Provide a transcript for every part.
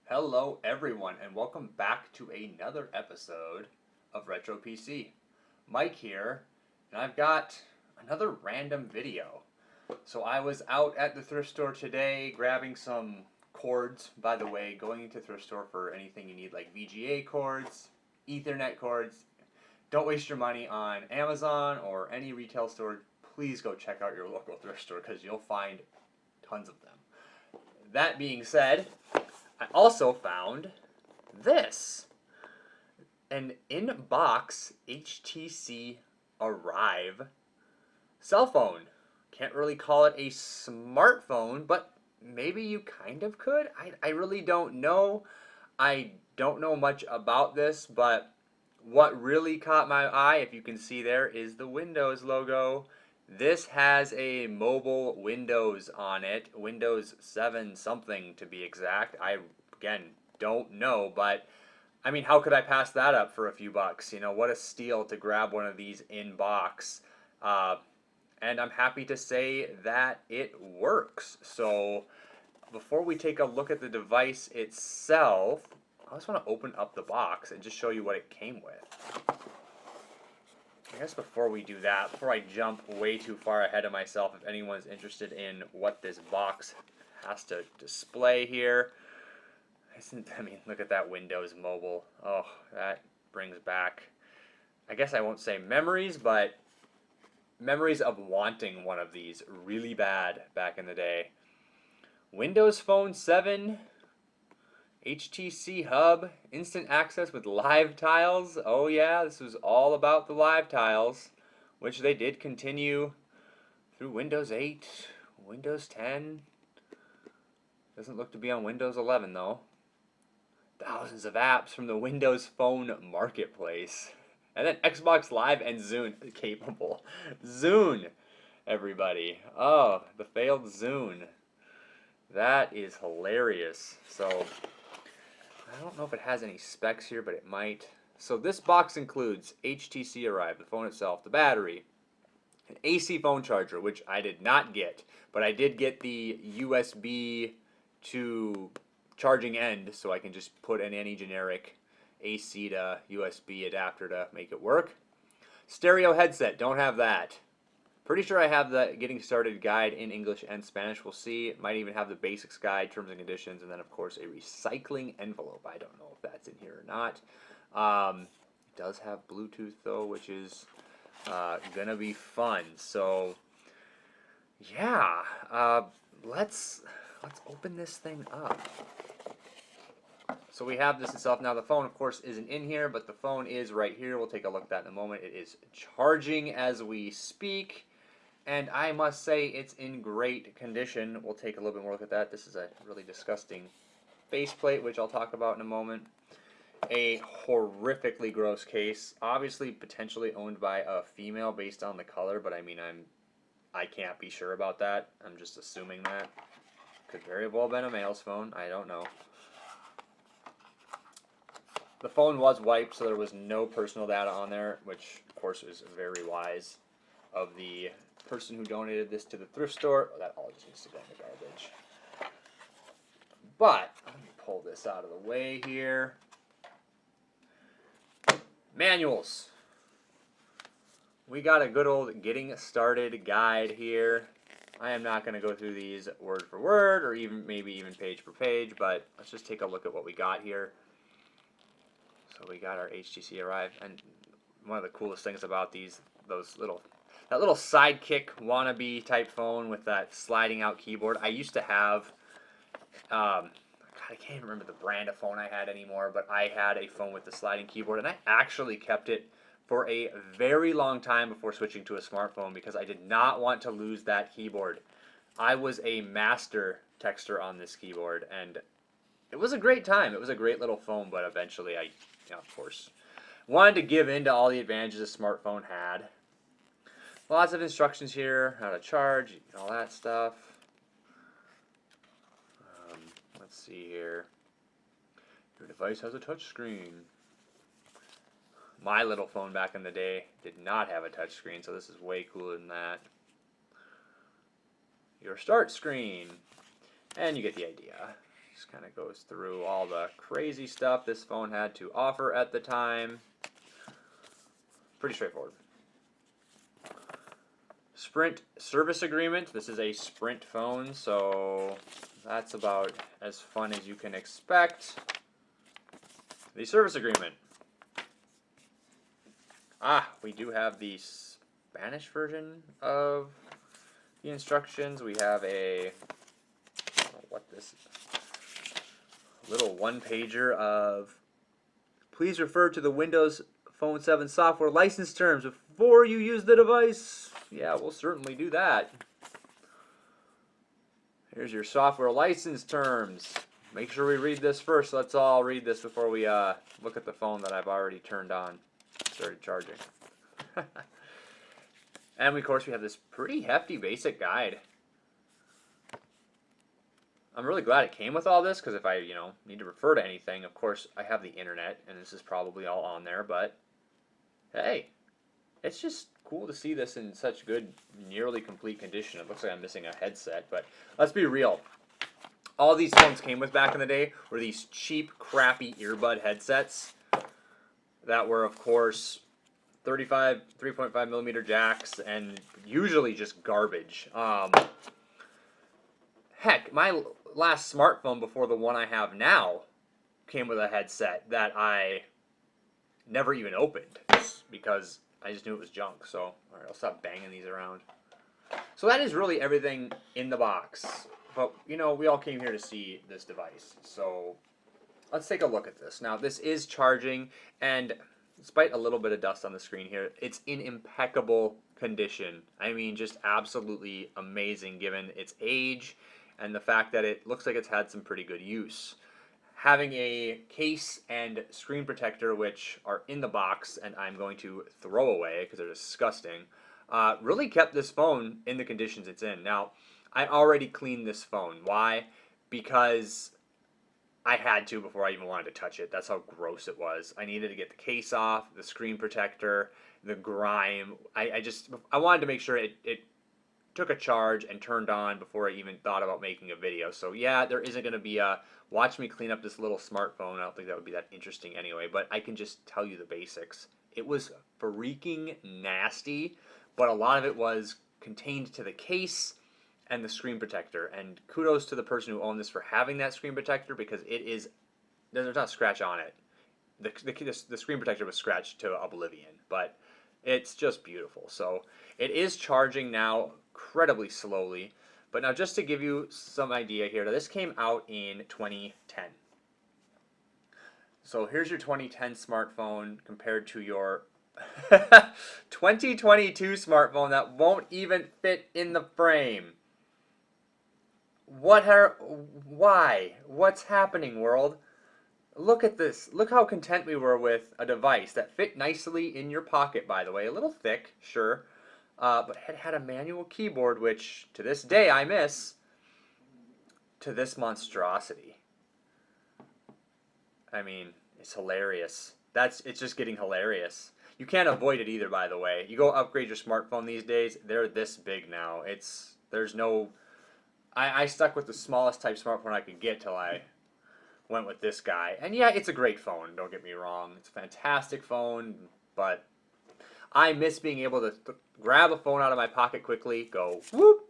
Hello everyone and welcome back to another episode of Retro PC. Mike here, and I've got another random video. So I was out at the thrift store today grabbing some cords. By the way, going into the thrift store for anything you need like VGA cords, Ethernet cords. Don't waste your money on Amazon or any retail store. Please go check out your local thrift store because you'll find tons of them. That being said, I also found this, an in-box HTC Arrive cell phone. Can't really call it a smartphone, but maybe you kind of could. I really don't know. I don't know much about this, but what really caught my eye, if you can see there, is the Windows logo. This has a mobile Windows on it, Windows 7 something to be exact. I, again, don't know, but I mean, how could I pass that up for a few bucks? You know, what a steal to grab one of these in box. And I'm happy to say that it works. So before we take a look at the device itself, I just want to open up the box and just show you what it came with. I guess before we do that, before I jump way too far ahead of myself, if anyone's interested in what this box has to display here, I mean, look at that Windows Mobile. Oh, that brings back, I guess I won't say memories, but memories of wanting one of these really bad back in the day. Windows Phone 7, HTC Hub, instant access with live tiles. Oh yeah, this was all about the live tiles, which they did continue through Windows 8, Windows 10. Doesn't look to be on Windows 11 though. Thousands of apps from the Windows Phone marketplace. And then Xbox Live and Zune capable. Zune, everybody. Oh, the failed Zune. That is hilarious. So I don't know if it has any specs here, but it might. So this box includes HTC Arrive, the phone itself, the battery, an AC phone charger, which I did not get, but I did get the USB to charging end, so I can just put in any generic AC to USB adapter to make it work. Stereo headset, don't have that. Pretty sure I have the getting started guide in English and Spanish. We'll see. It might even have the basics guide, terms and conditions, and then of course a recycling envelope. I don't know if that's in here or not. It does have Bluetooth though, which is gonna be fun. So yeah, let's open this thing up. So we have this itself. Now the phone, of course, isn't in here, but the phone is right here. We'll take a look at that in a moment. It is charging as we speak, and I must say it's in great condition. We'll take a little bit more look at that. This is a really disgusting faceplate, which I'll talk about in a moment. A horrifically gross case, obviously potentially owned by a female based on the color, but I mean, I can't be sure about that. I'm just assuming that. Could very well have been a male's phone. I don't know. The phone was wiped, so there was no personal data on there, which of course is very wise of the person who donated this to the thrift store. Oh, that all just needs to go in the garbage. But let me pull this out of the way here. Manuals. We got a good old getting started guide here. I am not going to go through these word for word or even maybe even page per page, but let's just take a look at what we got here. So we got our HTC Arrive, and one of the coolest things about that little sidekick wannabe type phone with that sliding out keyboard. I used to have, God, I can't even remember the brand of phone I had anymore, but I had a phone with the sliding keyboard, and I actually kept it for a very long time before switching to a smartphone because I did not want to lose that keyboard. I was a master texter on this keyboard, and it was a great time. It was a great little phone, but eventually I, of course, wanted to give in to all the advantages a smartphone had. Lots of instructions here, how to charge, all that stuff. Let's see here. Your device has a touch screen. My little phone back in the day did not have a touch screen, so this is way cooler than that. your start screen. And you get the idea. Just kind of goes through all the crazy stuff this phone had to offer at the time. Pretty straightforward. Sprint service agreement. This is a Sprint phone, so that's about as fun as you can expect. The service agreement. We do have the Spanish version of the instructions. We have a, I don't know what this little one-pager of, please refer to the Windows Phone 7 software license terms before you use the device. Yeah, we'll certainly do that. Here's your software license terms. Make sure we read this first. Let's all read this before we look at the phone that I've already turned on. Started charging. And of course we have this pretty hefty basic guide. I'm really glad it came with all this, because if I, need to refer to anything, of course I have the internet and this is probably all on there, but hey, it's just cool to see this in such good, nearly complete condition. It looks like I'm missing a headset, but let's be real. All these phones came with back in the day were these cheap, crappy earbud headsets that were, of course, 3.5 millimeter jacks, and usually just garbage. Heck, my last smartphone before the one I have now came with a headset that I never even opened because I just knew it was junk. So, all right, I'll stop banging these around. So that is really everything in the box. But, we all came here to see this device. So let's take a look at this. Now, this is charging, and despite a little bit of dust on the screen here, it's in impeccable condition. I mean, just absolutely amazing given its age and the fact that it looks like it's had some pretty good use. Having a case and screen protector, which are in the box and I'm going to throw away because they're disgusting, really kept this phone in the conditions it's in. Now, I already cleaned this phone. Why? Because I had to before I even wanted to touch it. That's how gross it was. I needed to get the case off, the screen protector, the grime. I wanted to make sure it took a charge and turned on before I even thought about making a video. So yeah, there isn't going to be a watch me clean up this little smartphone. I don't think that would be that interesting anyway, but I can just tell you the basics. It was freaking nasty, but a lot of it was contained to the case and the screen protector, and kudos to the person who owned this for having that screen protector, because there's not a scratch on it. The screen protector was scratched to oblivion, but it's just beautiful. So it is charging now incredibly slowly, but now just to give you some idea here, this came out in 2010. So here's your 2010 smartphone compared to your 2022 smartphone that won't even fit in the frame. Why? What's happening, world? Look at this. Look how content we were with a device that fit nicely in your pocket, by the way. A little thick, sure, but it had a manual keyboard, which to this day I miss, to this monstrosity. I mean, it's hilarious. It's just getting hilarious. You can't avoid it either, by the way. You go upgrade your smartphone these days, they're this big now. There's no... I stuck with the smallest type smartphone I could get till I went with this guy. And yeah, it's a great phone, don't get me wrong. It's a fantastic phone, but I miss being able to grab a phone out of my pocket quickly, go whoop,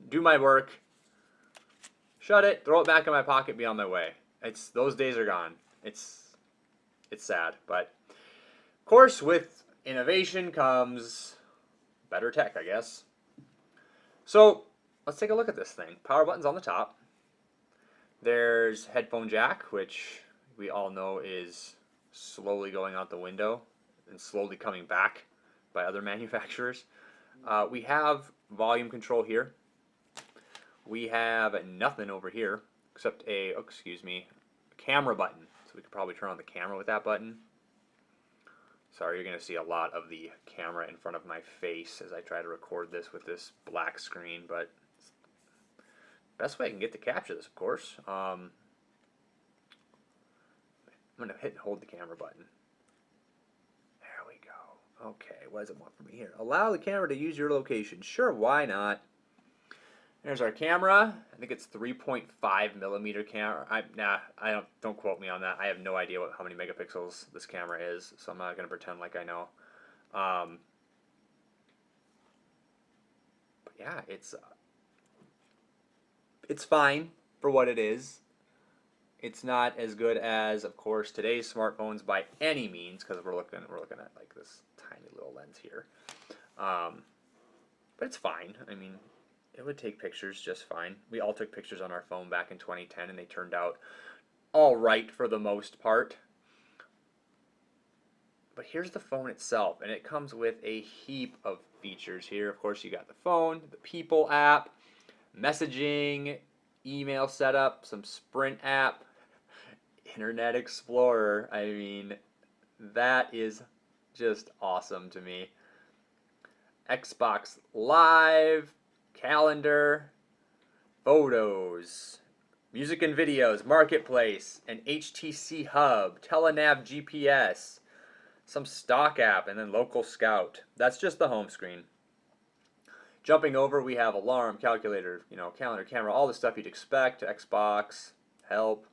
do my work, shut it, throw it back in my pocket, be on my way. Those days are gone. It's sad, but of course with innovation comes better tech, I guess. So let's take a look at this thing. Power button's on the top. There's headphone jack, which we all know is slowly going out the window and slowly coming back by other manufacturers. We have volume control here. We have nothing over here except a camera button. So we could probably turn on the camera with that button. Sorry, you're going to see a lot of the camera in front of my face as I try to record this with this black screen, but best way I can get to capture this, of course. I'm going to hit and hold the camera button. There we go. Okay, what does it want from me here? Allow the camera to use your location. Sure, why not? There's our camera. I think it's 3.5 millimeter camera. I don't quote me on that. I have no idea how many megapixels this camera is, so I'm not gonna pretend like I know. But yeah, it's fine for what it is. It's not as good as, of course, today's smartphones by any means, because we're looking at like this tiny little lens here. But it's fine. I mean, it would take pictures just fine. We all took pictures on our phone back in 2010, and they turned out all right for the most part. But here's the phone itself, and it comes with a heap of features here. Of course, you got the phone, the People app, messaging, email setup, some Sprint app, Internet Explorer. I mean, that is just awesome to me. Xbox Live, calendar, photos, music and videos, marketplace, an HTC hub, telenav GPS, some stock app, and then local scout. That's just the home screen. Jumping over, we have alarm, calculator, calendar, camera, all the stuff you'd expect. Xbox, help.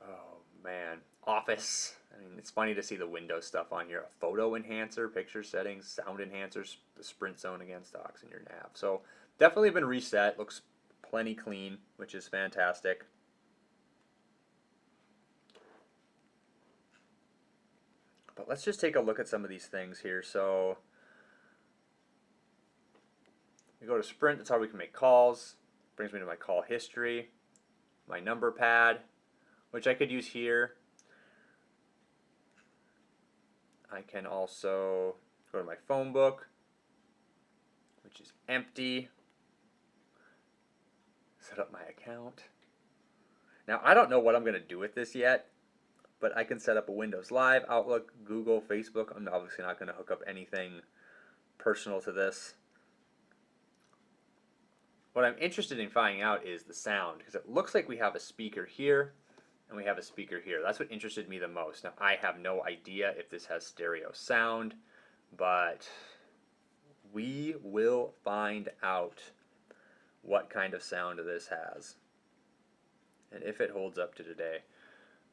Oh man, Office. I mean, it's funny to see the Windows stuff on here. A photo enhancer, picture settings, sound enhancers, the sprint zone again, stocks, and your nav. So definitely been reset. Looks plenty clean, which is fantastic. But let's just take a look at some of these things here. So we go to Sprint. That's how we can make calls. Brings me to my call history, my number pad, which I could use here. I can also go to my phone book, which is empty. Set up my account. Now, I don't know what I'm going to do with this yet, but I can set up a Windows Live, Outlook, Google, Facebook. I'm obviously not going to hook up anything personal to this. What I'm interested in finding out is the sound, because it looks like we have a speaker here and we have a speaker here. That's what interested me the most. Now, I have no idea if this has stereo sound, but we will find out what kind of sound this has and if it holds up to today.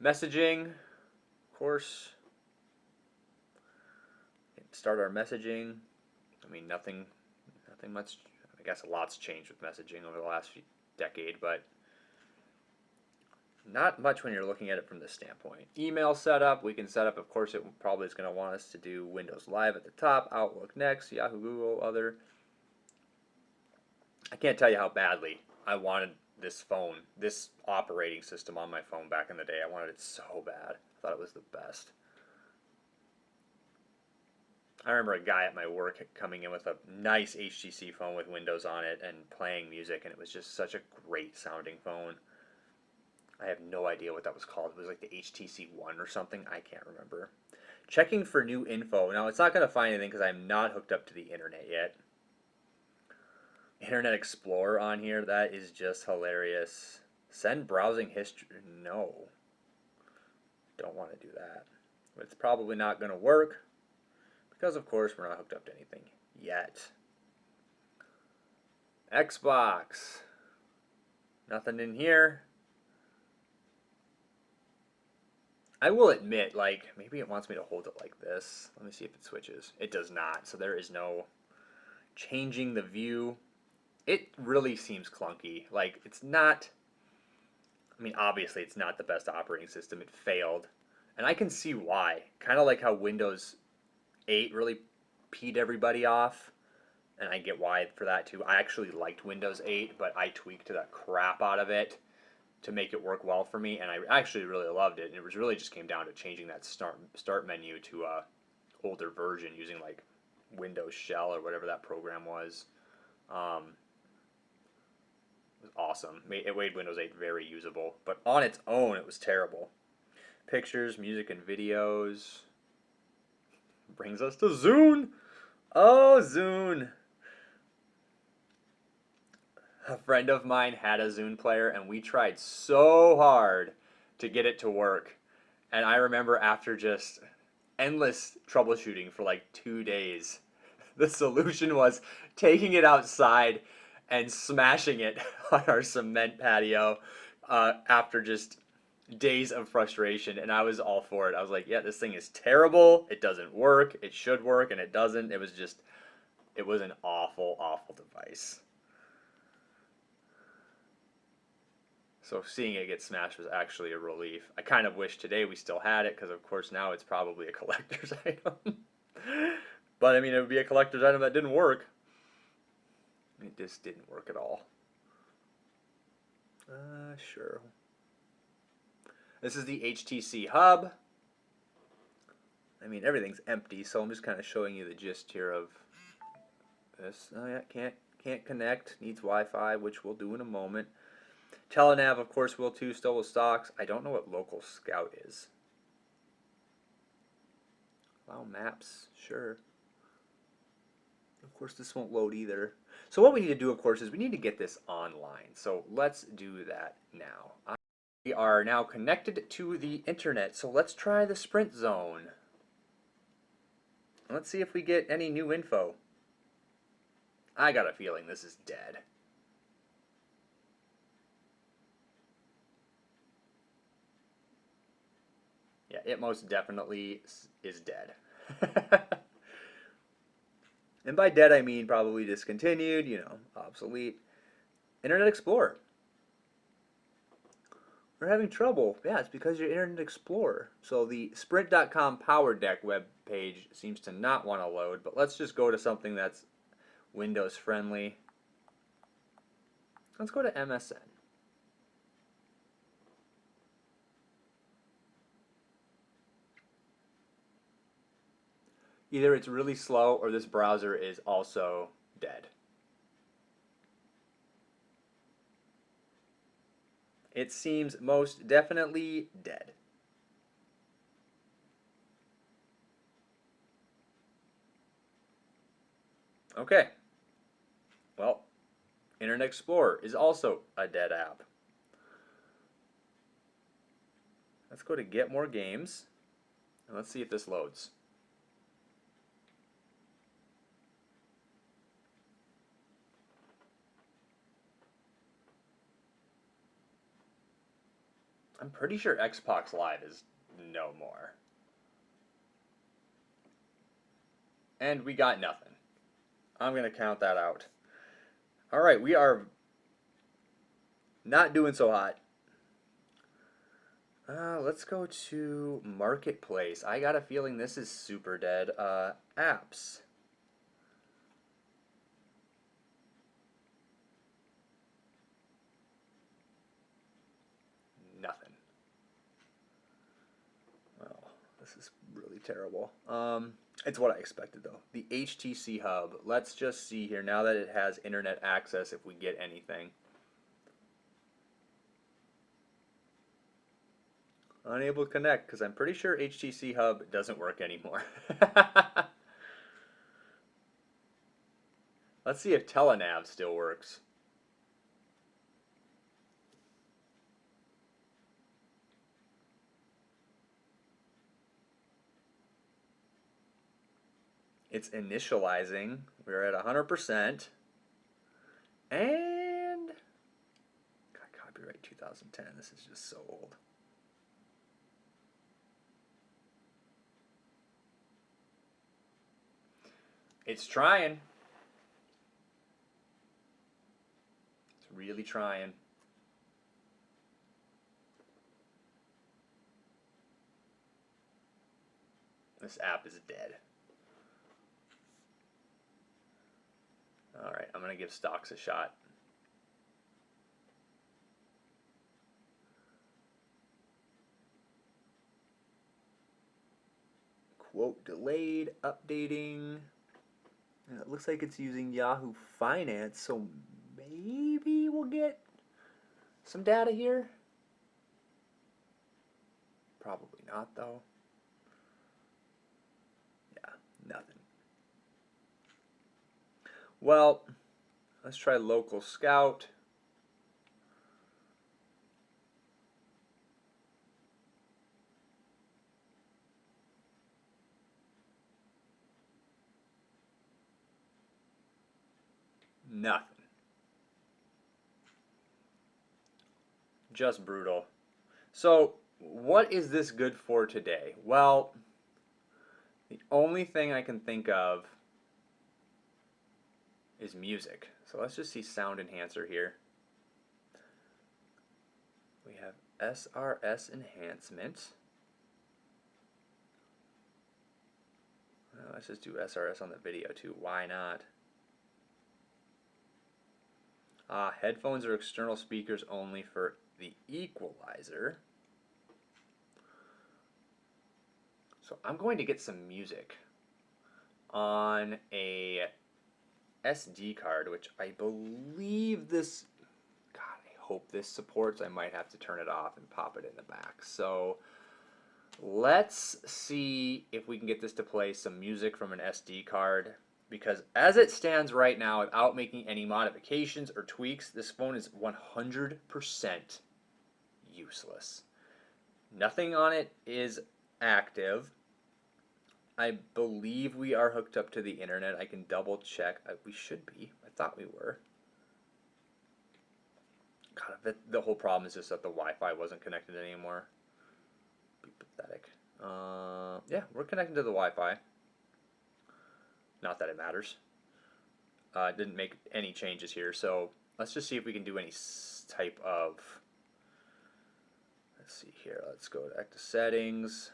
Messaging, of course. Start our messaging. I mean, nothing much. I guess a lot's changed with messaging over the last decade, but not much when you're looking at it from this standpoint. Email setup, we can set up, of course, it probably is going to want us to do Windows Live at the top, Outlook next, Yahoo, Google, other. I can't tell you how badly I wanted this phone, this operating system on my phone back in the day. I wanted it so bad. I thought it was the best. I remember a guy at my work coming in with a nice HTC phone with Windows on it and playing music, and it was just such a great sounding phone. I have no idea what that was called. It was like the HTC One or something. I can't remember. Checking for new info. Now, it's not going to find anything because I'm not hooked up to the internet yet. Internet Explorer on here. That is just hilarious. Send browsing history. No. Don't want to do that. But it's probably not going to work because, of course, we're not hooked up to anything yet. Xbox. Nothing in here. I will admit, like, maybe it wants me to hold it like this. Let me see if it switches. It does not, so there is no changing the view. It really seems clunky. Like, it's not, I mean, obviously it's not the best operating system. It failed. And I can see why. Kind of like how Windows 8 really peed everybody off. And I get why for that too. I actually liked Windows 8, but I tweaked the crap out of it to make it work well for me, and I actually really loved it. And it was really just came down to changing that start menu to a older version using like Windows Shell or whatever that program was. It was awesome. It made Windows 8 very usable, but on its own, it was terrible. Pictures, music, and videos. Brings us to Zune. Oh, Zune. A friend of mine had a Zune player, and we tried so hard to get it to work. And I remember after just endless troubleshooting for like 2 days. The solution was taking it outside and smashing it on our cement patio after just days of frustration, and I was all for it. I was like, yeah, this thing is terrible. It doesn't work. It should work, and it doesn't. It was an awful, awful device. So seeing it get smashed was actually a relief. I kind of wish today we still had it because, of course, now it's probably a collector's item. But, I mean, it would be a collector's item that didn't work. It just didn't work at all. Sure. This is the HTC Hub. I mean, everything's empty, so I'm just kind of showing you the gist here of this. Oh yeah, can't connect. Needs Wi-Fi, which we'll do in a moment. Telenav, of course, will too. Still with stocks. I don't know what Local Scout is. Allow maps, sure. Of course, this won't load either. So what we need to do, of course, is we need to get this online. So let's do that now. We are now connected to the internet, so let's try the Sprint Zone. Let's see if we get any new info. I got a feeling this is dead. Yeah, it most definitely is dead. And by dead I mean probably discontinued, you know, obsolete. Internet Explorer. We're having trouble. Yeah, it's because you're Internet Explorer. So the Sprint.com Power Deck web page seems to not want to load, but let's just go to something that's Windows friendly. Let's go to MSN. Either it's really slow or this browser is also dead. It seems most definitely dead. Okay. Well, Internet Explorer is also a dead app. Let's go to Get More Games, and let's see if this loads. I'm pretty sure Xbox Live is no more. And we got nothing. I'm going to count that out. Alright, we are not doing so hot. Let's go to Marketplace. I got a feeling this is super dead. Apps. Nothing. Well, this is really terrible. It's what I expected though. The HTC Hub. Let's just see here now that it has internet access if we get anything. Unable to connect because I'm pretty sure HTC Hub doesn't work anymore. Let's see if Telenav still works. It's initializing. We're at 100%. And God, copyright 2010. This is just so old. It's trying. It's really trying. This app is dead. Alright, I'm going to give stocks a shot. Quote delayed, updating. And it looks like it's using Yahoo Finance, so maybe we'll get some data here. Probably not, though. Yeah, nothing. Well, let's try Local Scout. Nothing. Just brutal. So, what is this good for today? Well, the only thing I can think of is music. So let's just see sound enhancer here. We have SRS enhancement. Well, let's just do SRS on the video too. Why not? Headphones are external speakers only for the equalizer. So I'm going to get some music on a SD card, which I believe this, God, I hope this supports. I might have to turn it off and pop it in the back. So let's see if we can get this to play some music from an SD card, because as it stands right now, without making any modifications or tweaks, this phone is 100% useless. Nothing on it is active. I believe we are hooked up to the internet. I can double check. We should be. I thought we were. God, the whole problem is just that the Wi-Fi wasn't connected anymore. Be pathetic. Yeah, we're connected to the Wi-Fi. Not that it matters. Didn't make any changes here, so let's just see if we can do any type of. Let's see here. Let's go back to settings.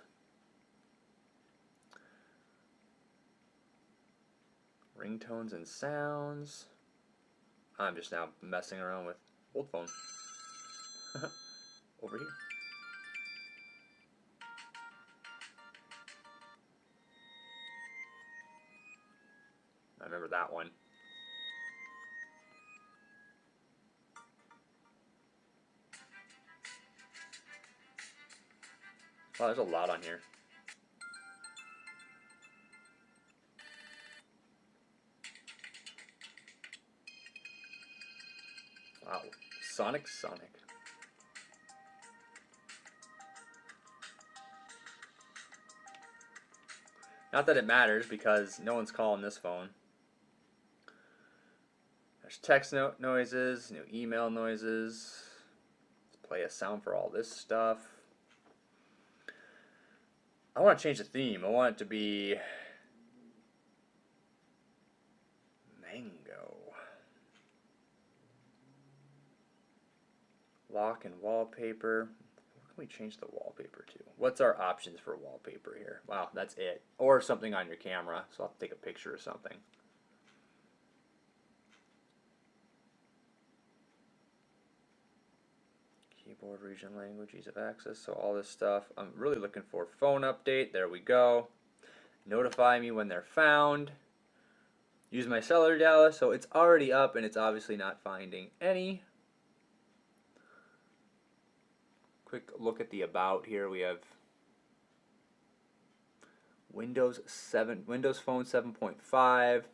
Ringtones and sounds. I'm just now messing around with old phone. Over here. I remember that one. Wow, there's a lot on here. Wow, Sonic. Not that it matters because no one's calling this phone. There's text noises, new email noises. Let's play a sound for all this stuff. I want to change the theme. I want it to be mango. Lock and wallpaper. What can we change the wallpaper to? What's our options for wallpaper here? Wow, that's it. Or something on your camera. So I'll have to take a picture of something. Keyboard, region, language, ease of access. So all this stuff. I'm really looking for phone update. There we go. Notify me when they're found. Use my cellular data. So it's already up and it's obviously not finding any. Quick look at the about here. We have Windows Phone 7.5.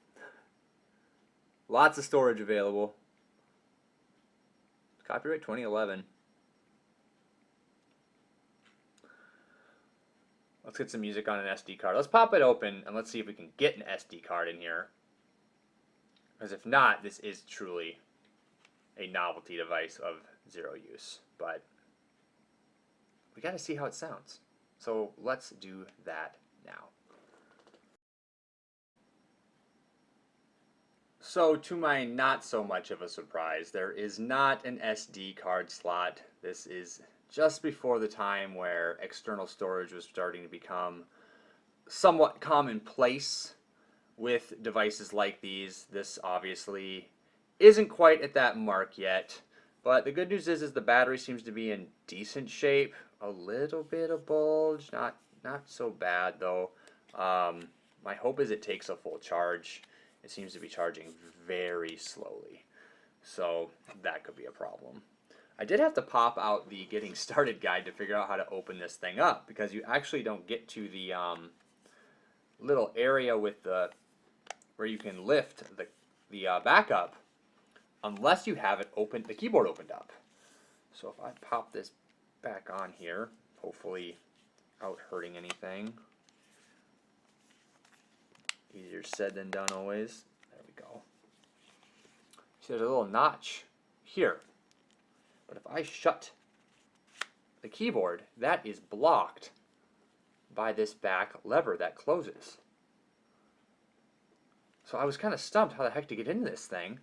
Lots of storage available. Copyright 2011. Let's get some music on an SD card. Let's pop it open and let's see if we can get an SD card in here. Because if not, this is truly a novelty device of zero use. But we got to see how it sounds. So let's do that now. So to my not so much of a surprise, there is not an SD card slot. This is just before the time where external storage was starting to become somewhat commonplace with devices like these. This obviously isn't quite at that mark yet, but the good news is the battery seems to be in decent shape. A little bit of bulge, not so bad though. My hope is it takes a full charge. It seems to be charging very slowly, so that could be a problem. I did have to pop out the getting started guide to figure out how to open this thing up, because you actually don't get to the little area with the where you can lift the backup unless you have it open, the keyboard opened up. So if I pop this back on here, hopefully without hurting anything. Easier said than done always. There we go. See, there's a little notch here. But if I shut the keyboard, that is blocked by this back lever that closes. So I was kind of stumped how the heck to get into this thing.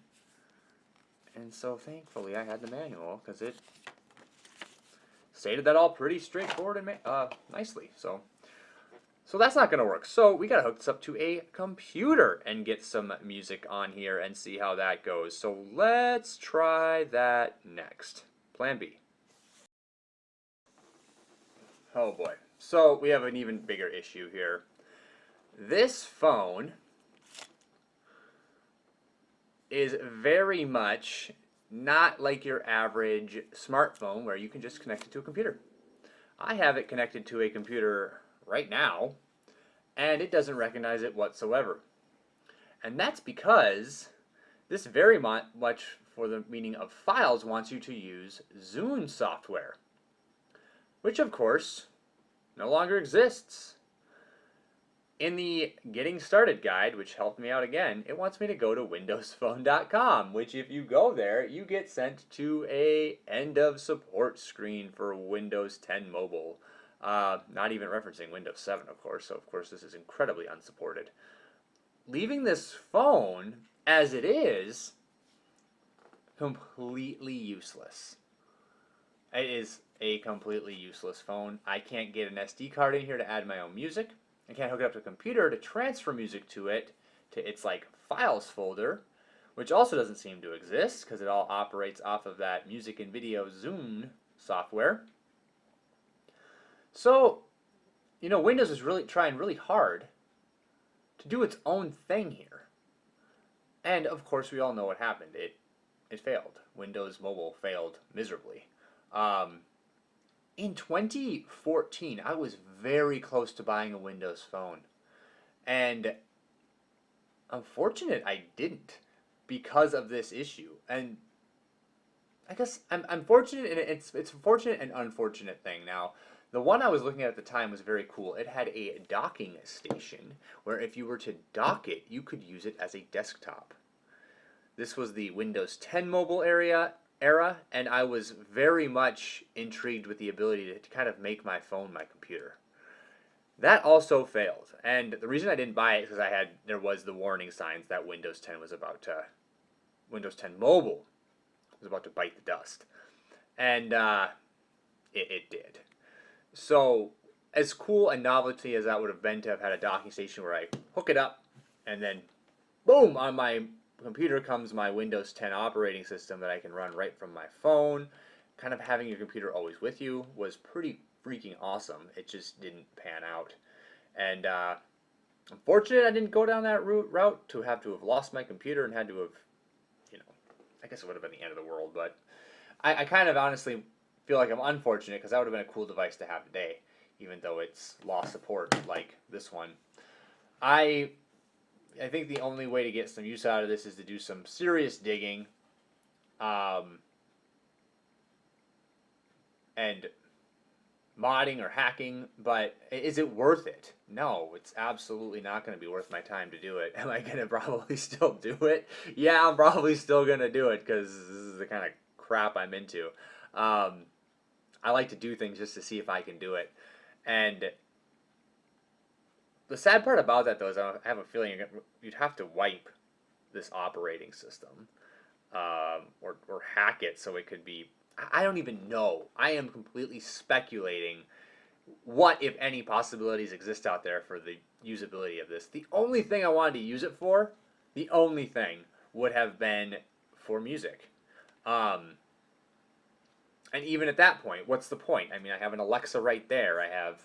And so thankfully I had the manual, because it stated that all pretty straightforward and nicely. So that's not going to work. So we got to hook this up to a computer and get some music on here and see how that goes. So let's try that next. Plan B. Oh boy. So we have an even bigger issue here. This phone is very much not like your average smartphone where you can just connect it to a computer. I have it connected to a computer right now, and it doesn't recognize it whatsoever. And that's because this very much, for the meaning of files, wants you to use Zune software, which of course no longer exists. In the Getting Started guide, which helped me out again, it wants me to go to windowsphone.com, which if you go there, you get sent to a end of support screen for Windows 10 Mobile. Not even referencing Windows 7, of course, so of course this is incredibly unsupported. Leaving this phone as it is, completely useless. It is a completely useless phone. I can't get an SD card in here to add my own music. I can't hook it up to a computer to transfer music to its like files folder, which also doesn't seem to exist because it all operates off of that music and video Zune software. So, you know, Windows is really trying really hard to do its own thing here. And of course we all know what happened. It failed. Windows Mobile failed miserably. In 2014, I was very close to buying a Windows phone. And unfortunate I didn't because of this issue. And I guess I'm fortunate, and it's a fortunate and unfortunate thing. Now, the one I was looking at the time was very cool. It had a docking station where if you were to dock it, you could use it as a desktop. This was the Windows 10 mobile era, and I was very much intrigued with the ability to kind of make my phone my computer. That also failed, and the reason I didn't buy it is because there was the warning signs that Windows 10 Mobile was about to bite the dust, and it did. So as cool a novelty as that would have been to have had a docking station where I hook it up, and then boom, on my computer comes my Windows 10 operating system that I can run right from my phone. Kind of having your computer always with you was pretty freaking awesome. It just didn't pan out. And unfortunately, I didn't go down that route to have lost my computer and had to have, I guess it would have been the end of the world. But I kind of honestly feel like I'm unfortunate because that would have been a cool device to have today, even though it's lost support like this one. I think the only way to get some use out of this is to do some serious digging, and modding or hacking, but is it worth it? No, it's absolutely not going to be worth my time to do it. Am I going to probably still do it? Yeah, I'm probably still going to do it because this is the kind of crap I'm into. I like to do things just to see if I can do it. And the sad part about that, though, is I have a feeling you'd have to wipe this operating system, or hack it so it could be. I don't even know. I am completely speculating what, if any, possibilities exist out there for the usability of this. The only thing I wanted to use it for, the only thing, would have been for music. And even at that point, what's the point? I mean, I have an Alexa right there. I have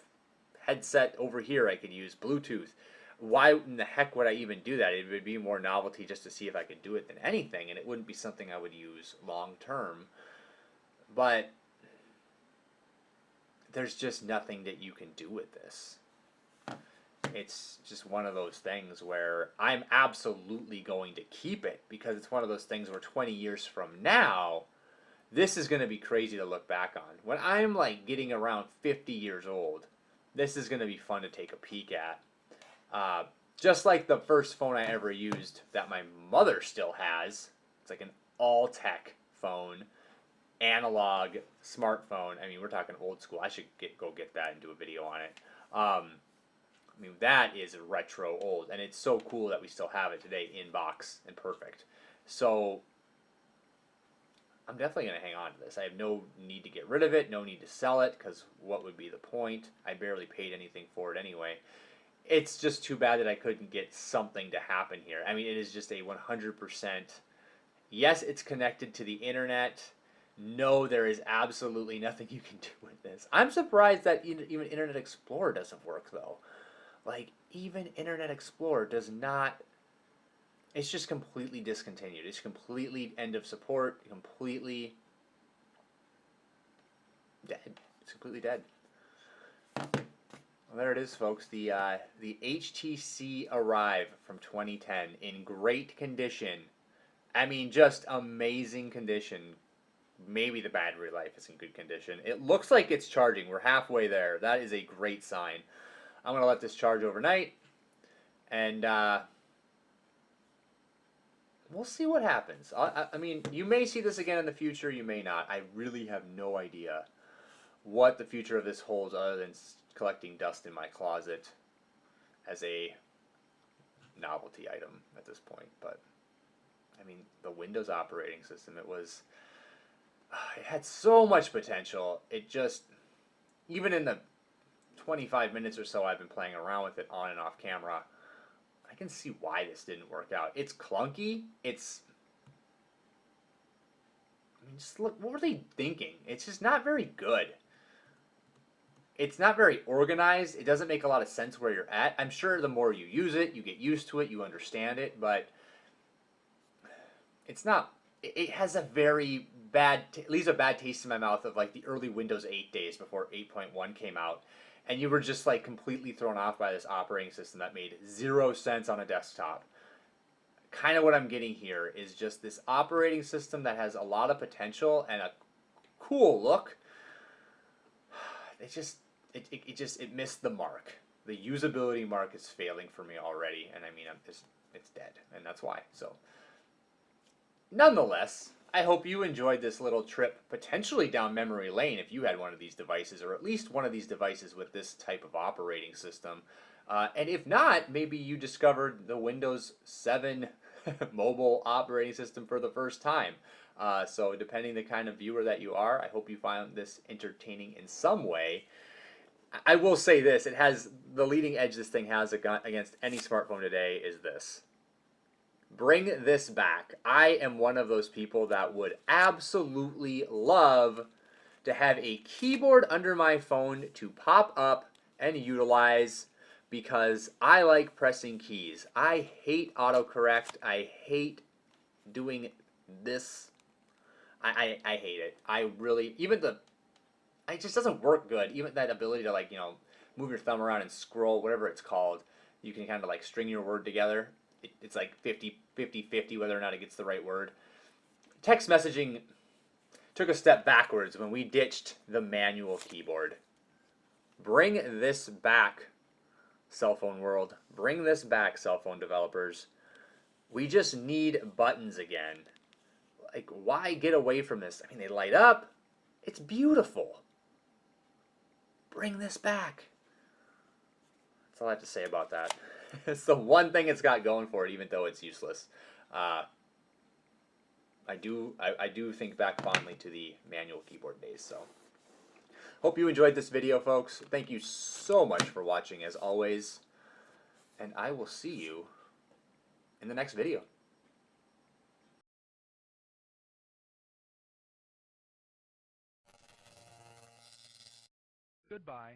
headset over here I could use, Bluetooth. Why in the heck would I even do that? It would be more novelty just to see if I could do it than anything, and it wouldn't be something I would use long term. But there's just nothing that you can do with this. It's just one of those things where I'm absolutely going to keep it because it's one of those things where 20 years from now, this is going to be crazy to look back on. When I'm like getting around 50 years old, this is going to be fun to take a peek at. Just like the first phone I ever used that my mother still has. It's like an all tech phone, analog smartphone. I mean, we're talking old school. I should go get that and do a video on it. I mean, that is retro old, and it's so cool that we still have it today in box and perfect. So I'm definitely going to hang on to this. I have no need to get rid of it, no need to sell it, because what would be the point? I barely paid anything for it anyway. It's just too bad that I couldn't get something to happen here. I mean, it is just a 100%. Yes, it's connected to the internet. No, there is absolutely nothing you can do with this. I'm surprised that even Internet Explorer doesn't work, though. Like, even Internet Explorer does not. It's just completely discontinued. It's completely end of support. Completely dead. It's completely dead. Well, there it is, folks. The HTC Arrive from 2010 in great condition. I mean, just amazing condition. Maybe the battery life is in good condition. It looks like it's charging. We're halfway there. That is a great sign. I'm going to let this charge overnight, and we'll see what happens. I mean, you may see this again in the future. You may not. I really have no idea what the future of this holds other than collecting dust in my closet as a novelty item at this point. But, I mean, the Windows operating system, it had so much potential. It just, even in the 25 minutes or so I've been playing around with it on and off camera, I can see why this didn't work out. It's clunky. I mean, just look, what were they thinking? It's just not very good. It's not very organized. It doesn't make a lot of sense where you're at. I'm sure the more you use it, you get used to it, you understand it, but it's not. It has a very bad, leaves a bad taste in my mouth of like the early Windows 8 days before 8.1 came out. And you were just like completely thrown off by this operating system that made 0 sense on a desktop. Kind of what I'm getting here is just this operating system that has a lot of potential and a cool look. It missed the mark. The usability mark is failing for me already, and I mean, it's dead, and that's why. So, nonetheless, I hope you enjoyed this little trip, potentially down memory lane if you had one of these devices, or at least one of these devices with this type of operating system. And if not, maybe you discovered the Windows 7 mobile operating system for the first time. So depending the kind of viewer that you are, I hope you found this entertaining in some way. I will say this, the leading edge this thing has against any smartphone today is this. Bring this back. I am one of those people that would absolutely love to have a keyboard under my phone to pop up and utilize because I like pressing keys. I hate autocorrect. I hate doing this. I hate it. I really, it just doesn't work good. Even that ability to move your thumb around and scroll, whatever it's called, you can kind of like string your word together. It's like 50-50 whether or not it gets the right word. Text messaging took a step backwards when we ditched the manual keyboard. Bring this back, cell phone world. Bring this back, cell phone developers. We just need buttons again. Like, why get away from this? I mean, they light up. It's beautiful. Bring this back. That's all I have to say about that. It's the one thing it's got going for it, even though it's useless. I do think back fondly to the manual keyboard days. So, hope you enjoyed this video, folks. Thank you so much for watching, as always, and I will see you in the next video. Goodbye.